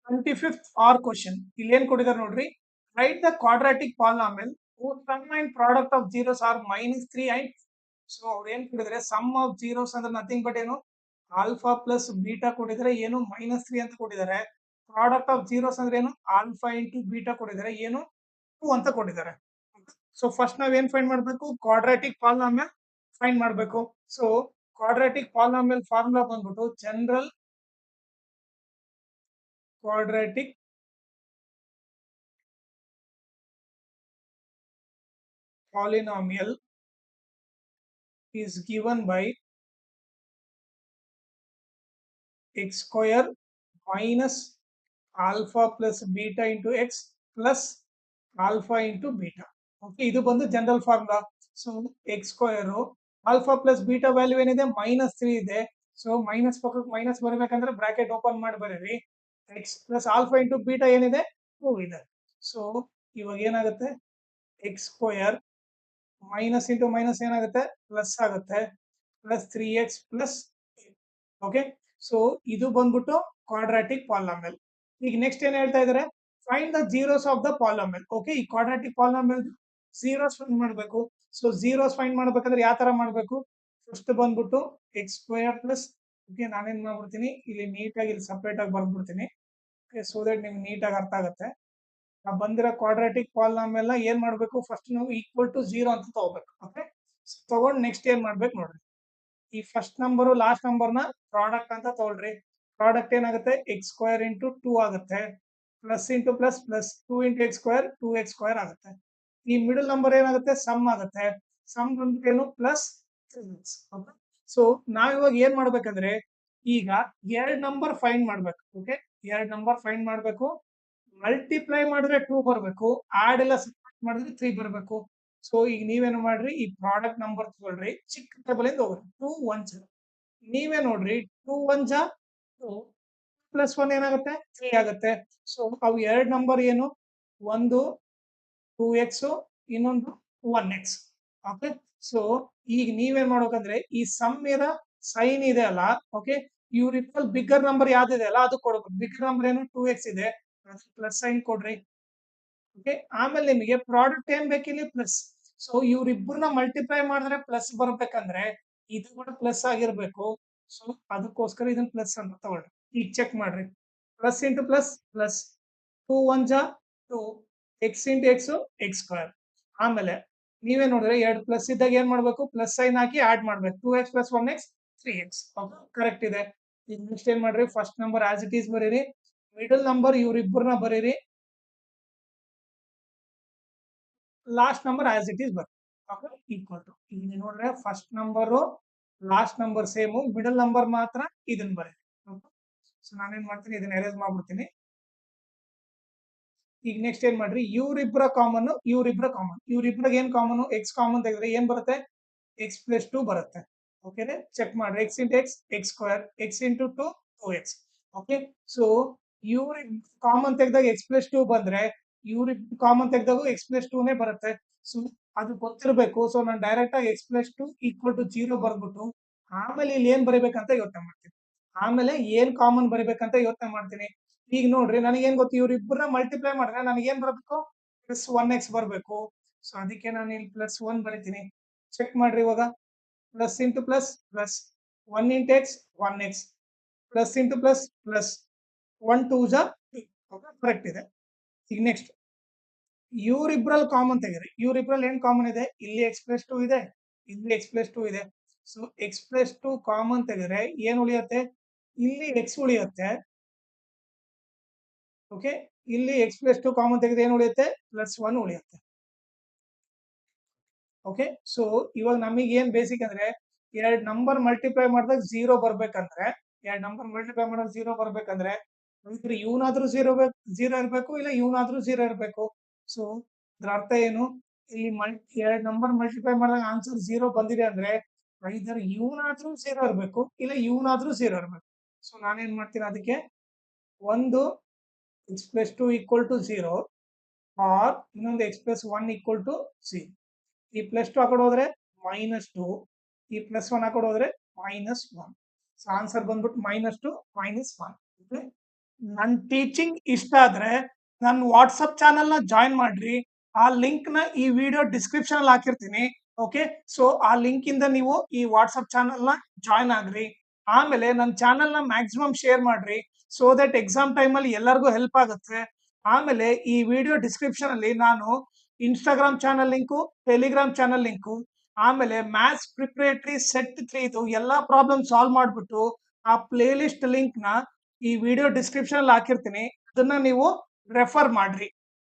25th R question ಇಲ್ಲಿ ಏನ್ ಕೊಟ್ಟಿದ್ದಾರೆ ನೋಡ್ರಿ. Right the quadratic polynomial whose sum and product of zeros are -3 and so ಅವ್ರು ಏನ್ ಕೊಟ್ಟಿದ್ದಾರೆ, ಸಮ್ ಆಫ್ ಜೀರೋಸ್ ಅಂದ್ರೆ ನಥಿಂಗ್ ಬಟ್ ಏನು ಆಲ್ಫಾ ಪ್ಲಸ್ ಬೀಟಾ ಕೊಟ್ಟಿದ್ದಾರೆ, ಏನು -3 ಅಂತ ಕೊಟ್ಟಿದ್ದಾರೆ. ಪ್ರಾಡಕ್ಟ್ ಆಫ್ ಜೀರೋಸ್ ಅಂದ್ರೆ ಏನು ಆಲ್ಫಾ ಇಂಟು ಬೀಟಾ ಕೊಟ್ಟಿದ್ದಾರೆ, ಏನು 2 ಅಂತ ಕೊಟ್ಟಿದ್ದಾರೆ. ಸೊ ಫಸ್ಟ್ ನಾವ್ ಏನ್ ಫೈಂಡ್ ಮಾಡ್ಬೇಕು, ಕ್ವಾಡ್ರಾಟಿಕ್ ಪಾಲಿನಾಮಿಯಲ್ ಫೈಂಡ್ ಮಾಡ್ಬೇಕು. ಸೊ ಕ್ವಾಡ್ರಾಟಿಕ್ ಪಾಲಿನಾಮಿಯಲ್ ಫಾರ್ಮುಲಾ ಬಂದ್ಬಿಟ್ಟು general quadratic polynomial is given by x square minus alpha plus beta into x plus alpha into beta. Okay, ಇದು ಬಂದು general formula. So X square alpha plus beta value ಏನಿದೆ -3 ಇದೆ. So minus ಪಕ್ಕಕ್ಕೆ minus ಬರಬೇಕಂದ್ರೆ bracket open ಮಾಡಿ ಬರೀರಿ. X plus alpha into beta ಏನಿದೆ 2 ಇದೆ. ಸೊ ಇವಾಗ ಏನಾಗುತ್ತೆ, X square minus into minus ಏನಾಗುತ್ತೆ ಪ್ಲಸ್ ಆಗುತ್ತೆ, plus 3x plus. Okay, so ಇದು ಬಂದ್ಬಿಟ್ಟು ಕ್ವಾಡ್ರಾಟಿಕ್ ಪಾಲಿನಾಮಿಯಲ್. ಈಗ ನೆಕ್ಸ್ಟ್ ಏನ್ ಹೇಳ್ತಾ ಇದಾರೆ, find the zeros of the polynomial. Okay, ಈ ಕ್ವಾಡ್ರಾಟಿಕ್ ಪಾಲಿನಾಮಿಯಲ್ ಜೀರೋಸ್ ಫೈಂಡ್ ಮಾಡಬೇಕು. ಸೊ ಜೀರೋಸ್ ಫೈಂಡ್ ಮಾಡ್ಬೇಕಂದ್ರೆ ಯಾವ ತರ ಮಾಡಬೇಕು, ಫಸ್ಟ್ ಬಂದ್ಬಿಟ್ಟು ಎಕ್ಸ್ ಸ್ಕ್ವೇರ್ ಪ್ಲಸ್. ಓಕೆ, ನಾನೇನ್ ಮಾಡ್ಬಿಡ್ತೀನಿ ಇಲ್ಲಿ ನೀಟಾಗಿ ಇಲ್ಲಿ ಸಪ್ರೇಟ್ ಆಗಿ ಬರ್ದ್ಬಿಡ್ತೀನಿ, ಸೊ ದಟ್ ನಿಮ್ಗೆ ನೀಟಾಗಿ ಅರ್ಥ ಆಗುತ್ತೆ. ಬಂದಿರೋ ಕ್ವಾಡ್ರಾಟಿಕ್ ಪಾಲಿನಾಮಿಯಲ್ ಏನ್ ಮಾಡ್ಬೇಕು, ಫಸ್ಟ್ ನಾವು ಈಕ್ವಲ್ ಟು 0 ಅಂತ ತಗೋಬೇಕು. ಓಕೆ, ತಗೊಂಡ್ ನೆಕ್ಸ್ಟ್ ಏನ್ ಮಾಡ್ಬೇಕು ನೋಡ್ರಿ, ಈ ಫಸ್ಟ್ ನಂಬರ್ ಲಾಸ್ಟ್ ನಂಬರ್ ನ ಪ್ರಾಡಕ್ಟ್ ಅಂತ ತಗೊಳ್ರಿ. ಪ್ರಾಡಕ್ಟ್ ಏನಾಗುತ್ತೆ, ಎಕ್ಸ್ ಸ್ಕ್ವೇರ್ ಇಂಟು 2 ಆಗುತ್ತೆ, plus into plus plus 2 into X square 2x square ಆಗುತ್ತೆ. ಈ ಮಿಡಲ್ ನಂಬರ್ ಏನಾಗುತ್ತೆ, ಸಮ್ ಆಗುತ್ತೆ. ಸಮ್ ಬಂದ್ಬಿಟ್ಟು ಏನು ಪ್ಲಸ್ 3x. ಓಕೆ, ಸೊ ನಾವ್ ಇವಾಗ ಏನ್ ಮಾಡ್ಬೇಕಂದ್ರೆ ಈಗ ಎರಡ್ ನಂಬರ್ ಫೈಂಡ್ ಮಾಡ್ಬೇಕು. ಓಕೆ, ಎರಡ್ ನಂಬರ್ ಫೈಂಡ್ ಮಾಡ್ಬೇಕು. ಮಲ್ಟಿಪ್ಲೈ ಮಾಡಿದ್ರೆ 2 ಬರಬೇಕು, ಆಡ್ ಎಲ್ಲ ಸಬ್ಟ್ರಾಕ್ಟ್ ಮಾಡಿದ್ರೆ 3 ಬರಬೇಕು. ಸೊ ಈಗ ನೀವೇನು ಮಾಡ್ರಿ, ಈ ಪ್ರಾಡಕ್ಟ್ ನಂಬರ್ ತಗೊಳ್ರಿ, ಚಿಕ್ಕ ಟೇಬಲ್ ಇಂದ ಹೋಗ್ರಿ. 2 1 ನೀವೇ ನೋಡ್ರಿ, 2 1 2 ಪ್ಲಸ್ 1 ಏನಾಗುತ್ತೆ 3 ಆಗುತ್ತೆ. ಸೊ ಅವು ಎರಡ್ ನಂಬರ್ ಏನು, ಒಂದು 2x ಇನ್ನೊಂದು 1x. ಓಕೆ, ಸೊ ಈಗ ನೀವೇನ್ ಮಾಡ್ಬೇಕಂದ್ರೆ ಈ ಸಮ್ ಇರೋ ಸೈನ್ ಇದೆ ಅಲ್ಲ, ಓಕೆ, ಇವ್ರಿಬ್ಬಲ್ ಬಿಗ್ಗರ್ ನಂಬರ್ ಯಾವ್ದಿದೆ ಅಲ್ಲ ಅದು ಕೊಡ್ಬೇಕು. ಬಿಗ್ಗರ್ ನಂಬರ್ ಏನು 2x ಇದೆ, ಪ್ಲಸ್ ಸೈನ್ ಕೊಡ್ರಿ. ಓಕೆ, ಆಮೇಲೆ ನಿಮಗೆ ಪ್ರಾಡಕ್ಟ್ ಏನ್ ಬೇಕಿಲ್ಲಿ ಪ್ಲಸ್. ಸೊ ಇವ್ರಿಬ್ಬರನ್ನ ಮಲ್ಟಿಪ್ಲೈ ಮಾಡಿದ್ರೆ ಪ್ಲಸ್ ಬರ್ಬೇಕಂದ್ರೆ ಇದು ಕೂಡ ಪ್ಲಸ್ ಆಗಿರ್ಬೇಕು. ಸೊ ಅದಕ್ಕೋಸ್ಕರ ಇದನ್ನ ಪ್ಲಸ್ ಅಂತ ತಗೊಳ್ರಿ. ಈಗ ಚೆಕ್ ಮಾಡ್ರಿ, plus into plus plus 2 1 2 X into X X square. ಆಮೇಲೆ ನೀವೇ ನೋಡಿದ್ರೆ ಎರಡು ಪ್ಲಸ್ ಇದ್ದಾಗ ಏನ್ ಮಾಡ್ಬೇಕು, ಪ್ಲಸ್ ಸೈನ್ ಹಾಕಿ ಆಡ್ ಮಾಡ್ಬೇಕು. 2x plus 1x 3x. Correct ಇದೆ. ಈಗ ನೆಕ್ಸ್ಟ್ ಏನ್ ಮಾಡ್ರಿ, first number as it is ಬರೀರಿ, ಮಿಡಲ್ ನಂಬರ್ ಇವ್ರಿಬ್ಬರನ್ನ ಬರೀರಿ, last number as it is ಬರ್. ಈಕ್ವಲ್ ಟು ಇಲ್ಲಿ ನೋಡ್ರೆ first number last number same, middle number ಮಾತ್ರ ಇದನ್ನ ಬರೀರಿ. ಸೊ ನಾನೇನ್ ಮಾಡ್ತೀನಿ, ಇದನ್ನ ಎರೇಸ್ ಮಾಡ್ಬಿಡ್ತೀನಿ. ಈಗ ನೆಕ್ಸ್ಟ್ ಏನ್ ಮಾಡ್ರಿ, ಇವ್ರಿಬ್ರ ಕಾಮನ್ ಇವ್ರಿಬ್ರಿಗೆ ಏನ್ ಕಾಮನ್, ಎಕ್ಸ್ ಕಾಮನ್ ತೆಗೆದ್ರೆ ಏನ್ ಬರುತ್ತೆ, ಎಕ್ಸ್ ಪ್ಲಸ್ 2 ಬರುತ್ತೆ. ಓಕೆನೆ, ಚೆಕ್ ಮಾಡ್ರಿ, X into X X square, X into 2 2x. Okay, so ಇವ್ರ ಕಾಮನ್ ತೆಗೆದಾಗ ಎಕ್ಸ್ ಪ್ಲಸ್ 2 ಬಂದ್ರೆ ಇವ್ರ ಕಾಮನ್ ತೆಗೆದಾಗ ಎಕ್ಸ್ ಪ್ಲಸ್ 2 ನೇ ಬರುತ್ತೆ. ಸೊ ಅದು ಗೊತ್ತಿರಬೇಕು. ಸೊ ನಾನು ಡೈರೆಕ್ಟ್ ಆಗಿ ಎಕ್ಸ್ ಪ್ಲಸ್ 2 ಈಕ್ವಲ್ ಟು 0 ಬರ್ಬಿಟ್ಟು ಆಮೇಲೆ ಇಲ್ಲಿ ಏನ್ ಬರೀಬೇಕಂತ ಯೋಚನೆ ಮಾಡ್ತೀನಿ. ಆಮೇಲೆ ಏನ್ ಕಾಮನ್ ಬರೀಬೇಕಂತ ಯೋಚನೆ ಮಾಡ್ತೀನಿ. ಈಗ ನೋಡ್ರಿ, ನನಗೇನ್ ಗೊತ್ತು, ಇವ್ರಿಬ್ಬರನ್ನ ಮಲ್ಟಿಪ್ಲೈ ಮಾಡಿದ್ರೆ ನನಗೇನ್ ಬರಬೇಕು, ಪ್ಲಸ್ 1x ಬರಬೇಕು. ಸೊ ಅದಕ್ಕೆ ನಾನು ಇಲ್ಲಿ ಪ್ಲಸ್ 1 ಬರೀತೀನಿ. ಚೆಕ್ ಮಾಡ್ರಿ ಇವಾಗ, plus into plus plus 1 into X 1x plus into plus plus 1 2 correct ಇದೆ. ಈಗ ನೆಕ್ಸ್ಟ್ ಇವ್ರಿಬ್ರಲ್ಲಿ ಕಾಮನ್ ತೆಗೀರಿ. ಇವ್ರಿಬ್ರಲ್ಲಿ ಏನ್ ಕಾಮನ್ ಇದೆ, ಇಲ್ಲಿ ಎಕ್ಸ್ ಪ್ಲಸ್ 2 ಇದೆ, ಇಲ್ಲಿ ಎಕ್ಸ್ ಪ್ಲಸ್ 2 ಇದೆ. ಸೊ ಎಕ್ಸ್ ಪ್ಲಸ್ 2 ಕಾಮನ್ ತೆಗೆದ್ರೆ ಏನ್ ಉಳಿಯುತ್ತೆ, ಇಲ್ಲಿ ಎಕ್ಸ್ ಉಳಿಯುತ್ತೆ. ಓಕೆ, ಇಲ್ಲಿ ಎಕ್ಸ್ ಪ್ಲಸ್ 2 ಕಾಮನ್ ತೆಗೆದ್ರೆ ಏನ್ ಉಳಿಯುತ್ತೆ, ಪ್ಲಸ್ 1 ಉಳಿಯುತ್ತೆ. ಓಕೆ, ಸೊ ಇವಾಗ ನಮಗೆ ಏನ್ ಬೇಸಿಕ್ ಅಂದ್ರೆ ಎರಡ್ ನಂಬರ್ ಮಲ್ಟಿಪ್ಲೈ ಮಾಡಿದಾಗ 0 ಬರ್ಬೇಕಂದ್ರೆ, ಎರಡ್ ನಂಬರ್ ಮಲ್ಟಿಪ್ಲೈ ಮಾಡಿದಾಗ 0 ಬರ್ಬೇಕಂದ್ರೆ ಇದ್ರ ಇವನಾದ್ರೂ 0 ಇರ್ಬೇಕು, ಇಲ್ಲ ಇವನಾದ್ರೂ 0 ಇರ್ಬೇಕು. ಸೊ ಅದ್ರ ಅರ್ಥ ಏನು, ಇಲ್ಲಿ ಎರಡ್ ನಂಬರ್ ಮಲ್ಟಿಪ್ಲೈ ಮಾಡಿದಾಗ ಆನ್ಸರ್ 0 ಬಂದಿದೆ ಅಂದ್ರೆ ಐದರ್ ಇವನಾದ್ರೂ 0 ಇರ್ಬೇಕು, ಇಲ್ಲ ಇವನಾದ್ರೂ 0 ಇರ್ಬೇಕು. ಸೊ ನಾನೇನ್ ಮಾಡ್ತೀನಿ, ಅದಕ್ಕೆ ಒಂದು x plus 2 equal to 0 or ಇನ್ನೊಂದು ಎಕ್ಸ್ ಪ್ಲಸ್ 1 ಈಕ್ವಲ್ ಟು 0. ಈ ಪ್ಲಸ್ 2 ಆ ಕಡೆ ಹೋದ್ರೆ -2, ಈ ಪ್ಲಸ್ 1 ಆ ಕಡೆ ಹೋದ್ರೆ -1. ಸೊ ಆನ್ಸರ್ ಬಂದ್ಬಿಟ್ಟು -2 -1. ನನ್ನ ಟೀಚಿಂಗ್ ಇಷ್ಟ ಆದ್ರೆ ನನ್ನ ವಾಟ್ಸಪ್ ಚಾನಲ್ನ ಜಾಯಿನ್ ಮಾಡ್ರಿ. ಆ ಲಿಂಕ್ನ ಈ ವಿಡಿಯೋ ಡಿಸ್ಕ್ರಿಪ್ಷನ್ ಅಲ್ಲಿ ಹಾಕಿರ್ತೀನಿ. ಓಕೆ, ಸೊ ಆ ಲಿಂಕ್ ಇಂದ ನೀವು ಈ ವಾಟ್ಸಪ್ ಚಾನಲ್ನ ಜಾಯಿನ್ ಆಗ್ರಿ. ಆಮೇಲೆ ನನ್ನ ಚಾನಲ್ನ ಮ್ಯಾಕ್ಸಿಮಮ್ ಶೇರ್ ಮಾಡ್ರಿ, ಸೊ ದಟ್ ಎಕ್ಸಾಮ್ ಟೈಮಲ್ಲಿ ಎಲ್ಲರಿಗೂ ಹೆಲ್ಪ್ ಆಗುತ್ತೆ. ಆಮೇಲೆ ಈ ವಿಡಿಯೋ ಡಿಸ್ಕ್ರಿಪ್ಷನ್ ಅಲ್ಲಿ ನಾನು Instagram channel link, Telegram channel link, ಆಮೇಲೆ ಮ್ಯಾಥ್ಸ್ ಪ್ರಿಪರೇಟರಿ ಸೆಟ್ 3 ಇದು ಎಲ್ಲಾ ಪ್ರಾಬ್ಲಮ್ ಸಾಲ್ವ್ ಮಾಡ್ಬಿಟ್ಟು ಆ ಪ್ಲೇ ಲಿಸ್ಟ್ ಲಿಂಕ್ನ ಈ ವಿಡಿಯೋ ಡಿಸ್ಕ್ರಿಪ್ಷನ್ ಅಲ್ಲಿ ಹಾಕಿರ್ತೀನಿ. ಅದನ್ನ ನೀವು ರೆಫರ್ ಮಾಡ್ರಿ.